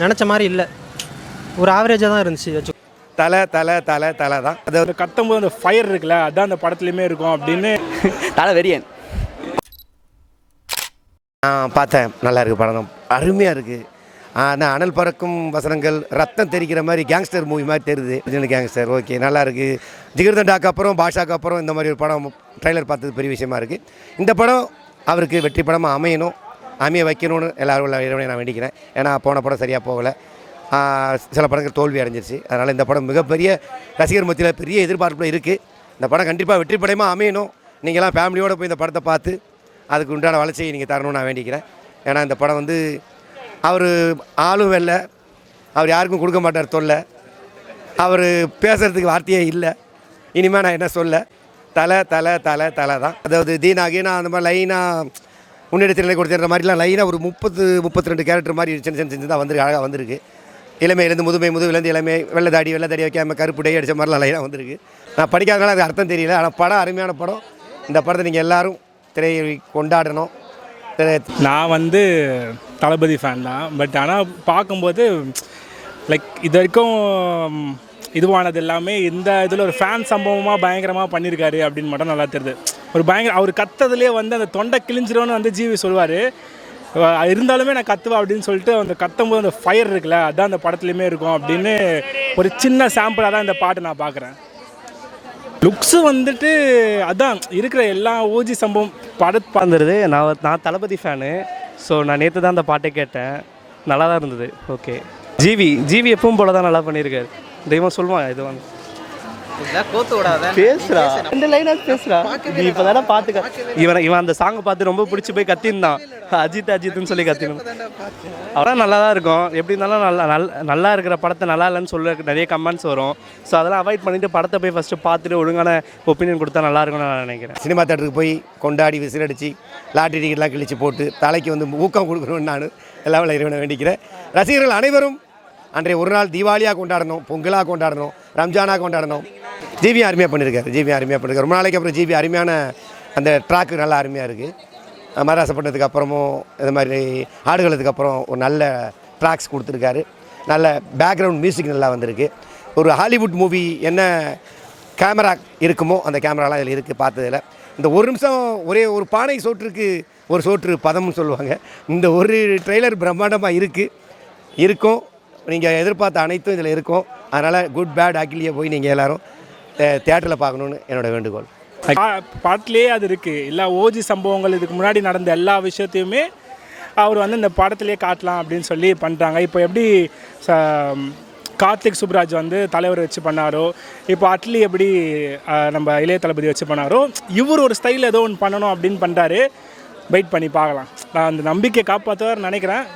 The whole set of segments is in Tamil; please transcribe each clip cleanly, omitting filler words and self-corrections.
நினச்ச மாதிரி இல்லை, ஒரு ஆவரேஜாக தான் இருந்துச்சு வச்சு. தலை தலை தலை தலை தான். அது கத்தும்போது அந்த ஃபயர் இருக்குல்ல, அதான் அந்த படத்துலையுமே இருக்கும் அப்படின்னு தலை வெறியன் பார்த்தேன். நல்லா இருக்குது படம், அருமையாக இருக்குது. ஆனால் அனல் பறக்கும் வசனங்கள், ரத்தம் தெரிக்கிற மாதிரி கேங்ஸ்டர் மூவி மாதிரி தெரியுது. கேங்ஸ்டர் ஓகே, நல்லா இருக்குது. ஜிகர்தண்டாக்கு அப்புறம் பாஷாக்கு அப்புறம் இந்த மாதிரி ஒரு படம் ட்ரைலர் பார்த்தது பெரிய விஷயமா இருக்குது. இந்த படம் அவருக்கு வெற்றி படமாக அமைய வைக்கணும்னு எல்லாரும் நான் வேண்டிக்கிறேன். ஏன்னா போன படம் சரியாக போகலை, சில படங்கள் தோல்வி அடைஞ்சிருச்சு. அதனால் இந்த படம் மிகப்பெரிய ரசிகர் மத்தியில் பெரிய எதிர்பார்ப்பில் இருக்குது. இந்த படம் கண்டிப்பாக வெற்றி படமாக அமையணும். நீங்களாம் ஃபேமிலியோடு போய் இந்த படத்தை பார்த்து அதுக்கு உண்டான வளர்ச்சியை நீங்கள் தரணும்னு நான் வேண்டிக்கிறேன். ஏன்னா இந்த படம் வந்து அவர் ஆளும் வெல்ல, அவர் யாருக்கும் கொடுக்க மாட்டார் தொல்லை, அவர் பேசுகிறதுக்கு வார்த்தையே இல்லை. இனிமேல் நான் என்ன சொல்ல, தலை தலை தலை தலை தான். அதாவது தீனா கீனா அந்த மாதிரி லைனாக முன்னெடுத்து கொடுத்துற மாதிரிலாம் லைனாக ஒரு 32 கேரக்டர் மாதிரி சின்ன தான் வந்துருக்கு, அழகாக வந்திருக்கு. இளமையிலேருந்து முதுமையிலேருந்து இளமை, வெள்ளை தாடி வைக்காமல் கருப்பு டை அடித்த மாதிரிலாம் லைனாக வந்திருக்கு. நான் படிக்காதனால அது அர்த்தம் தெரியல. ஆனால் படம் அருமையான படம். இந்த படத்தை நீங்கள் எல்லோரும் திரையை கொண்டாடணும். நான் வந்து தளபதி ஃபேன் தான். பட் ஆனால் பார்க்கும்போது லைக் இது வரைக்கும் இதுவானது எல்லாமே இந்த இதில் ஒரு ஃபேன் சம்பவமாக பயங்கரமாக பண்ணியிருக்காரு அப்படின்னு மட்டும் நல்லா தெரியுது. ஒரு அவர் கத்ததுலேயே வந்து அந்த தொண்டை கிழிஞ்சிரும்னு வந்து ஜிவி சொல்லுவார். இருந்தாலுமே நான் கத்துவேன் அப்படின்னு சொல்லிட்டு அந்த கத்தும்போது அந்த ஃபயர் இருக்குல்ல, அதுதான் அந்த படத்துலையுமே இருக்கும் அப்படின்னு ஒரு சின்ன சாம்பிளாக தான் இந்த பாட்டை நான் பார்க்குறேன். லுக்ஸு வந்துட்டு அதான் இருக்கிற எல்லா ஓஜி சம்பவம் படத்து பார்த்துருது. நான் தளபதி ஃபேனு. ஸோ நான் நேற்று தான் அந்த பாட்டை கேட்டேன், நல்லா தான் இருந்தது. ஓகே, ஜிவி எப்பவும் போல தான் நல்லா பண்ணியிருக்காரு. தெய்வம் சொல்லுவாங்க இது வந்து பேசுறா 2 லைனாக பேசுறா. நீ இப்போ தானே பார்த்துக்க. இவன் அந்த சாங்கை பார்த்து ரொம்ப பிடிச்சி போய் கத்திருந்தான், அஜித்னு சொல்லி கத்தினான். அவெல்லாம் நல்லா தான் இருக்கும். எப்படி இருந்தாலும் நல்லா இருக்கிற படத்தை நல்லா இல்லைன்னு சொல்ல நிறைய கமெண்ட்ஸ் வரும். ஸோ அதெல்லாம் அவாய்ட் பண்ணிவிட்டு படத்தை போய் ஃபஸ்ட்டு பார்த்துட்டு ஒழுங்கான ஒப்பீனியன் கொடுத்தா நல்லா இருக்கும்னு நான் நினைக்கிறேன். சினிமா தேட்டருக்கு போய் கொண்டாடி விசிலடிச்சு லாட்டரி டிக்கெட்லாம் கிழிச்சு போட்டு தலைக்கு வந்து ஊக்கம் கொடுக்கணும்னு நான் எல்லாம் இறைவனை வேண்டிக்கிறேன். ரசிகர்கள் அனைவரும் அன்றைய ஒரு நாள் தீபாவளியாக கொண்டாடணும், பொங்கலாக கொண்டாடணும், ரம்ஜானாக கொண்டாடணும். ஜிவி அருமையாக பண்ணியிருக்காரு. ரொம்ப நாளைக்கு அப்புறம் ஜிவி அருமையான அந்த ட்ராக்கு நல்லா அருமையாக இருக்குது. மதராசப்பட்டினத்துக்கு அப்புறமும் இந்த மாதிரி ஆடுகளத்துக்கு அப்புறம் ஒரு நல்ல ட்ராக்ஸ் கொடுத்துருக்காரு. நல்ல பேக்ரவுண்ட் மியூசிக் நல்லா வந்திருக்கு. ஒரு ஹாலிவுட் மூவி என்ன கேமரா இருக்குமோ அந்த கேமராலாம் இதில் இருக்குது. பார்த்ததில் இந்த ஒரு நிமிஷம் ஒரே ஒரு பானை சோற்றுக்கு ஒரு சோற்று பதம்னு சொல்லுவாங்க. இந்த ஒரு ட்ரெய்லர் பிரம்மாண்டமாக இருக்கும். நீங்கள் எதிர்பார்த்த அனைத்தும் இதில் இருக்கும். அதனால் குட் பேட் அகிலியை போய் நீங்கள் எல்லோரும் தியேட்டரில் பார்க்கணுன்னு என்னோடய வேண்டுகோள். பாட்டிலே அது இருக்குது. எல்லா ஓஜி சம்பவங்கள் இதுக்கு முன்னாடி நடந்த எல்லா விஷயத்தையுமே அவர் வந்து இந்த படத்துலேயே காட்டலாம் அப்படின்னு சொல்லி பண்ணுறாங்க. இப்போ எப்படி கார்த்திக் சுப்ராஜ் வந்து தலைவர் வச்சு பண்ணாரோ, இப்போ அட்லி எப்படி நம்ம இளைய தளபதி வச்சு பண்ணாரோ, இவர் ஒரு ஸ்டைல் ஏதோ ஒன்று பண்ணணும் அப்படின்னு பண்ணுறாரு. வெயிட் பண்ணி பார்க்கலாம். நான் அந்த நம்பிக்கையை காப்பாற்றுவார் நினைக்கிறேன்.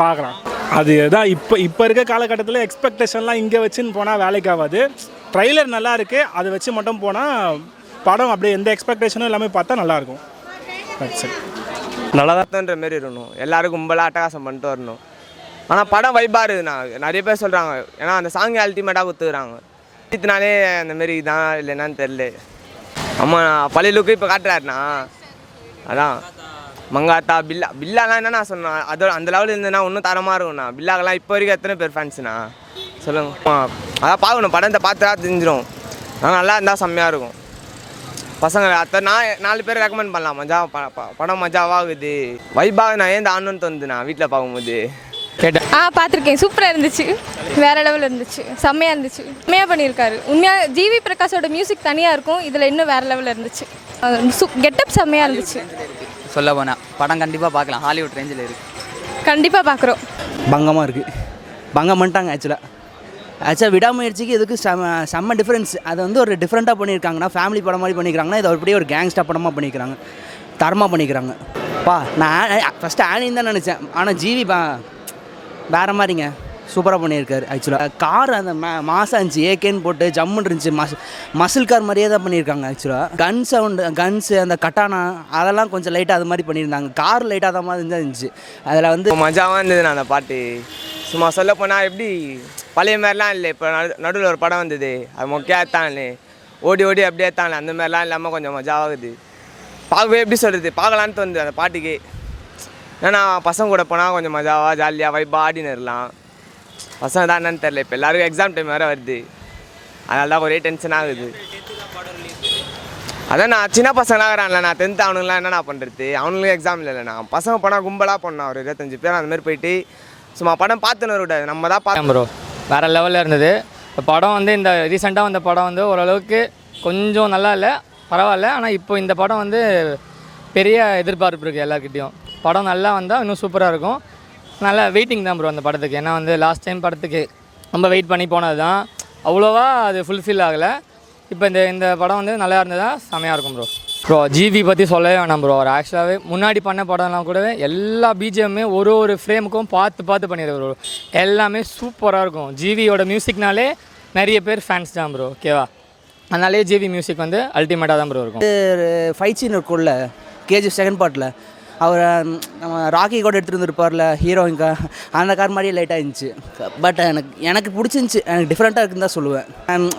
பார்க்கலாம். அது தான் இப்போ இருக்க காலகட்டத்தில் எக்ஸ்பெக்டேஷன்லாம் இங்கே வச்சுன்னு போனால் வேலைக்கு ஆகாது. ட்ரைலர் நல்லா இருக்குது, அதை வச்சு மட்டும் போனால் படம் அப்படியே எந்த எக்ஸ்பெக்டேஷனும் எல்லாமே பார்த்தா நல்லாயிருக்கும். சரி, நல்லா தான்ன்ற மாரி இருக்கணும். எல்லோரும் கும்பலாக அட்டகாசம் பண்ணிட்டு வரணும். ஆனால் படம் வைப்பாக இருக்குதுண்ணா. நிறைய பேர் சொல்கிறாங்க, ஏன்னா அந்த சாங் அல்டிமேட்டாக கொடுத்துக்கிறாங்க. இதுனாலே அந்தமாரி தான் இல்லை என்னன்னு தெரில. ஆமாம், பழைய லுக்கு இப்போ காட்டுறாருண்ணா. அதான் மங்காத்தா பில்லாலாம் என்னண்ணா சொன்னான். அதோட அந்த லெவலில் இருந்ததுன்னா இன்னும் தரமாக இருக்கும்ண்ணா. பில்லாக்கெல்லாம் இப்போ வரைக்கும் எத்தனை பேர் ஃபேன்ஸுண்ணா சொல்லுங்க. அதான் பார்க்கணும், படத்தை பார்த்தா தெரிஞ்சிடும். ஆனால் நல்லா இருந்தால் செம்மையாக இருக்கும். பசங்க நான் 4 பேர் ரெக்கமெண்ட் பண்ணலாம். மஜா படம் மஜாவாகுது, வைபாக நான் ஏன் ஆனன்னு தோணுதுண்ணா வீட்டில் பார்க்கும்போது. கேட்டேன். பார்த்துருக்கேன். சூப்பராக இருந்துச்சு, வேறு லெவலில் இருந்துச்சு, செம்மையாக இருந்துச்சு. உண்மையாக பண்ணியிருக்காரு. உண்மையாக ஜிவி பிரகாஷோட மியூசிக் தனியாக இருக்கும், இதில் இன்னும் வேறு லெவலில் இருந்துச்சு. கெட்டப் செம்மையாக இருந்துச்சு. சொல்ல போனால் படம் கண்டிப்பாக பார்க்கலாம். ஹாலிவுட் ரேஞ்சில் இருக்குது, கண்டிப்பாக பார்க்குறோம். பங்கமாக இருக்குது. பங்கம் பண்ணிட்டாங்க. ஆக்சுவலாக விடாமுயற்சிக்கு இதுக்கு செம்ம டிஃப்ரென்ஸ். அதை வந்து ஒரு டிஃப்ரெண்ட்டாக பண்ணியிருக்காங்கன்னா, ஃபேமிலி படம் மாதிரி பண்ணிக்கிறாங்கன்னா, இதை அப்படியே ஒரு கேங்ஸ்டர் படமாக பண்ணிக்கிறாங்க, தரமாக பண்ணிக்கிறாங்க. நான் ஃபஸ்ட்டு ஆனின்னு தான் நினச்சேன். ஆனால் ஜிவி வேறு மாதிரிங்க, சூப்பராக பண்ணியிருக்காரு. ஆக்சுவலாக கார் அந்த மாதம் இருந்துச்சு, ஏகேன்னு போட்டு ஜம்முன்னு இருந்துச்சு. மசில் கார் மாதிரியே தான் பண்ணியிருக்காங்க. ஆக்சுவலாக கன்ஸு அந்த கட்டானா அதெல்லாம் கொஞ்சம் லைட்டாக அது மாதிரி பண்ணியிருந்தாங்க. கார் லைட்டாக தான் மாதிரி இருந்துச்சு. அதில் வந்து மஜாவாக இருந்தது. அந்த பாட்டு சும்மா சொல்ல போனால் எப்படி பழைய மாதிரிலாம் இல்லை. இப்போ நடுவில் ஒரு படம் வந்தது, அது மொக்கையாக எடுத்தாங்களே, ஓடி அப்படியே எடுத்தாங்களே, அந்த மாதிரிலாம் இல்லாமல் கொஞ்சம் மஜாவாகுது. பார்க்கவே எப்படி சொல்கிறது, பார்க்கலான்னு தோணுது அந்த பாட்டுக்கு. ஏன்னா பசங்க கூட போனால் கொஞ்சம் மஜாவாக ஜாலியாக வைப்பாக ஆடின்னு இருக்கலாம். பசங்க தான் என்னன்னு தெரில. இப்போ எல்லாருக்கும் எக்ஸாம் டைம் வேறு வருது, அதனால தான் ஒரே டென்ஷன் ஆகுது. அதான் நான் சின்ன பசங்களாக இருக்கிறான்ல, நான் 10th அவனுங்களாம் என்னென்ன பண்ணுறது, அவனுங்களும் எக்ஸாம் இல்லைண்ணா. பசங்க போனால் கும்பலாக பண்ணோம், ஒரு 25 பேர் அந்த மாதிரி போயிட்டு சும்மா படம் பார்த்துன்னு விடாது, நம்ம தான் பார்த்தோம் ப்ரோ. வேறு லெவலில் இருந்தது. இப்போ படம் வந்து இந்த ரீசெண்டாக வந்த படம் வந்து ஓரளவுக்கு கொஞ்சம் நல்லா இல்லை, பரவாயில்ல. ஆனால் இப்போ இந்த படம் வந்து பெரிய எதிர்பார்ப்பு இருக்குது எல்லாருக்கிட்டேயும். படம் நல்லா வந்தால் இன்னும் சூப்பராக இருக்கும். நல்லா வெயிட்டிங் தான் ப்ரோ அந்த படத்துக்கு. ஏன்னா வந்து லாஸ்ட் டைம் படத்துக்கு ரொம்ப வெயிட் பண்ணி போனது தான், அவ்வளோவா அது ஃபுல்ஃபில் ஆகலை. இப்போ இந்த படம் வந்து நல்லா இருந்ததா செமையாக இருக்கும் ப்ரோ. ஜிவி பற்றி சொல்லவே வேணாம் ப்ரோ. அவர் ஆக்சுவலாகவே முன்னாடி பண்ண படம்லாம் கூடவே எல்லா பிஜிஎம்மே ஒரு ஃப்ரேமுக்கும் பார்த்து பண்ணிடுறாரு ப்ரோ. எல்லாமே சூப்பராக இருக்கும். ஜிவியோட மியூசிக்னாலே நிறைய பேர் ஃபேன்ஸ் தான் ப்ரோ, ஓகேவா? அதனாலே ஜிவி மியூசிக் வந்து அல்டிமேட்டாக தான் ப்ரோ இருக்கும். ஃபைட் சீன் இருக்கும்ல கேஜிஎஃப் செகண்ட் பார்ட்டில், அவர் நம்ம ராக்கி கூட எடுத்துகிட்டு வந்துருப்பார்ல ஹீரோயின்கா, அந்த கார் மாதிரியே லைட்டாக இருந்துச்சு. பட் எனக்கு பிடிச்சிருந்துச்சி, எனக்கு டிஃப்ரெண்ட்டாக இருக்குன்னு தான் சொல்லுவேன்.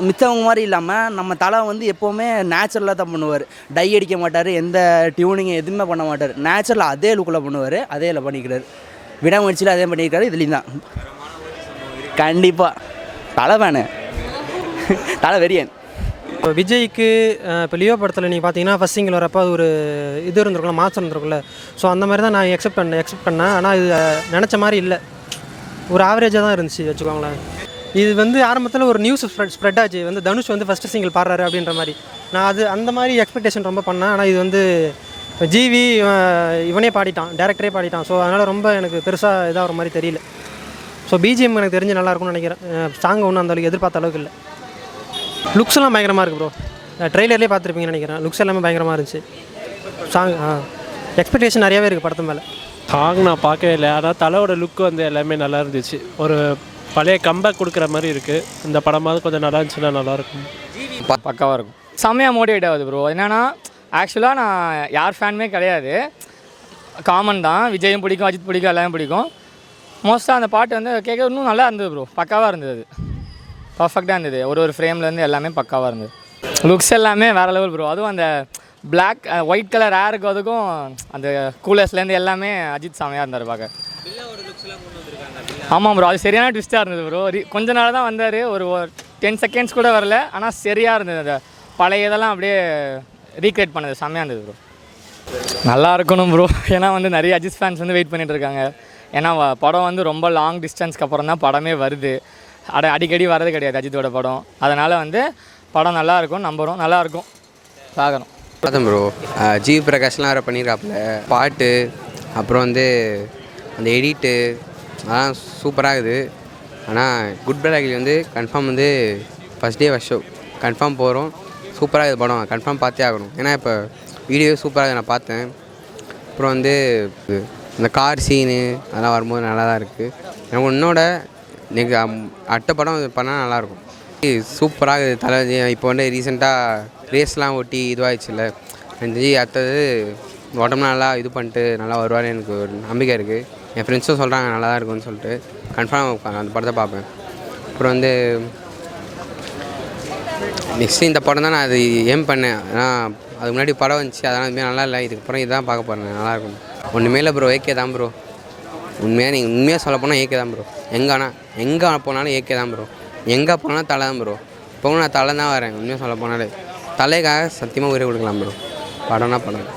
மித்தவங்க மாதிரி இல்லாமல் நம்ம தலை வந்து எப்போவுமே நேச்சுரலாக தான் பண்ணுவார். டை அடிக்க மாட்டார், எந்த டியூனிங் எதுவுமே பண்ண மாட்டார். நேச்சுரலாக அதே லுக்கில் பண்ணுவார், அதே இல்லை பண்ணிக்கிறார். விடாமுயற்சியில் அதே பண்ணியிருக்காரு, இதுலேயும் தான் கண்டிப்பாக தலை வேணு, தலை வெறியன். இப்போ விஜய்க்கு இப்போ லியோ படத்தில் நீங்கள் பார்த்தீங்கன்னா ஃபஸ்ட் சிங்கிள் வரப்போ அது ஒரு இது இருந்திருக்கும்ல, மாற்றம் இருந்திருக்கும்ல. ஸோ அந்த மாதிரி தான் நான் எக்ஸெப்ட் பண்ணேன். ஆனால் இது நினச்ச மாதிரி இல்லை, ஒரு ஆவரேஜாக தான் இருந்துச்சு வச்சுக்கோங்களேன். இது வந்து ஆரம்பத்தில் ஒரு நியூஸ் ஸ்ப்ரெட் ஆச்சு, வந்து தனுஷ் வந்து ஃபஸ்ட்டு சிங்கிள் பாடுறாரு அப்படின்ற மாதிரி. நான் அந்த மாதிரி எக்ஸ்பெக்டேஷன் ரொம்ப பண்ணேன். ஆனால் இது வந்து ஜிவி இவனே பாடிட்டான், டேரக்டரே பாடிட்டான். ஸோ அதனால் ரொம்ப எனக்கு பெருசாக இதாக ஒரு மாதிரி தெரியல. ஸோ பிஜிஎம் எனக்கு தெரிஞ்சு நல்லாயிருக்கும்னு நினைக்கிறேன். சாங் ஒன்றும் அந்த அளவுக்கு எதிர்பார்த்த அளவுக்கு இல்லை. லுக்ஸ்லாம் பயங்கரமாக இருக்குது ப்ரோ. ட்ரெய்லர்லேயே பார்த்துருப்பீங்கன்னு நினைக்கிறேன். லுக்ஸ் எல்லாமே பயங்கரமாக இருந்துச்சு. சாங் எக்ஸ்பெக்டேஷன் நிறையாவே இருக்குது படத்து மேலே. சாங் நான் பார்க்கவே இல்லை, ஆனால் தலையோட லுக்கு வந்து எல்லாமே நல்லா இருந்துச்சு. ஒரு பழைய கம்பேக் கொடுக்குற மாதிரி இருக்குது. இந்த படமாவது கொஞ்சம் நல்லா இருந்துச்சுன்னா நல்லாயிருக்கும். பக்காவாக இருக்கும். செம்மையாக மோட்டிவேட் ஆகுது ப்ரோ. என்னென்னா ஆக்சுவலாக நான் யார் ஃபேனுமே கிடையாது, காமன் தான். விஜயும் பிடிக்கும், அஜித் பிடிக்கும், எல்லாமே பிடிக்கும். மோஸ்ட்டாக அந்த பாட்டு வந்து கேட்க இன்னும் நல்லா இருந்தது ப்ரோ. பக்காவாக இருந்தது, அது பர்ஃபெக்டாக இருந்தது. ஒரு ஃப்ரேம்லேருந்து எல்லாமே பக்காவாக இருந்தது. லுக்ஸ் எல்லாமே வேறு லெவல் ப்ரோ. அதுவும் அந்த பிளாக் ஒயிட் கலர் ஹேருக்கு அதுக்கும் அந்த கூலர்ஸ்லேருந்து எல்லாமே அஜித் செமையாக இருந்தார் பார்க்க. ஆமாம் ப்ரோ, அது சரியான ட்விஸ்ட்டாக இருந்தது ப்ரோ. கொஞ்ச நாள் தான் வந்தார், ஒரு 10 செகண்ட்ஸ் கூட வரல. ஆனால் சரியாக இருந்தது. அந்த பழைய இதெல்லாம் அப்படியே ரீக்ரியேட் பண்ணது செம்மையாக இருந்தது ப்ரோ. நல்லா இருக்கணும் ப்ரோ. ஏன்னா வந்து நிறைய அஜித் ஃபேன்ஸ் வந்து வெயிட் பண்ணிகிட்டு இருக்காங்க. ஏன்னா படம் வந்து ரொம்ப லாங் டிஸ்டன்ஸ்க்கு அப்புறம் தான் படமே வருது. அடிக்கடி வரது கிடையாது அஜித்தோட படம். அதனால் வந்து படம் நல்லாயிருக்கும், நம்புகிறோம், நல்லாயிருக்கும், பார்க்குறோம். பார்த்தேன் ப்ரோ. ஜிவி பிரகாஷ்லாம் வேறு பண்ணியிருக்காப்புல. பாட்டு அப்புறம் வந்து அந்த எடிட்டு அதெல்லாம் சூப்பராக இருக்குது. ஆனால் குட் பேட் அகிலி வந்து கன்ஃபார்ம் வந்து first day first show confirm போகிறோம். சூப்பராக இருக்குது படம், கன்ஃபார்ம் பார்த்தே ஆகணும். ஏன்னா இப்போ வீடியோ சூப்பராக நான் பார்த்தேன். அப்புறம் வந்து இந்த கார் சீனு அதெல்லாம் வரும்போது நல்லா தான் இருக்குது. எனக்கு இன்னோட எனக்கு அடுத்த படம் பண்ணால் நல்லாயிருக்கும். சூப்பராக இருக்குது தலை. இப்போ வந்து ரீசெண்டாக ரேஸ்லாம் ஓட்டி இதுவாகிடுச்சுல்ல, எனக்கு அடுத்தது உடம்புலாம் நல்லா இது பண்ணிட்டு நல்லா வருவார், எனக்கு ஒரு நம்பிக்கை இருக்குது. என் ஃப்ரெண்ட்ஸும் சொல்கிறாங்க நல்லா தான் இருக்குன்னு சொல்லிட்டு கன்ஃபார்ம் அந்த படத்தை பார்ப்பேன். அப்புறம் வந்து நெக்ஸ்ட்டு இந்த படம் தான் நான் அது ஏம் பண்ணேன். ஆனால் அதுக்கு முன்னாடி படம் வந்துச்சு, அதெல்லாம் இதுமாதிரி நல்லா இல்லை. இதுக்கப்புறம் இதுதான் பார்க்க போகிறேன், நல்லாயிருக்கும். ஒன்றுமே இல்லை ப்ரோ, ஏகே தான் ப்ரோ. நீங்கள் உண்மையாக சொல்ல போனால் ஏகே தான் ப்ரோ. எங்கே போனாலும் ஏகே தான் ப்ரோ. எங்கே போனாலும் தலை தான் ப்ரோ. இப்போ நான் தலை தான் வரேன். உண்மையாக சொல்ல போனாலே தலைக்காக சத்தியமாக உயிரை கொடுக்கலாம் ப்ரோ. படம்னா படம்.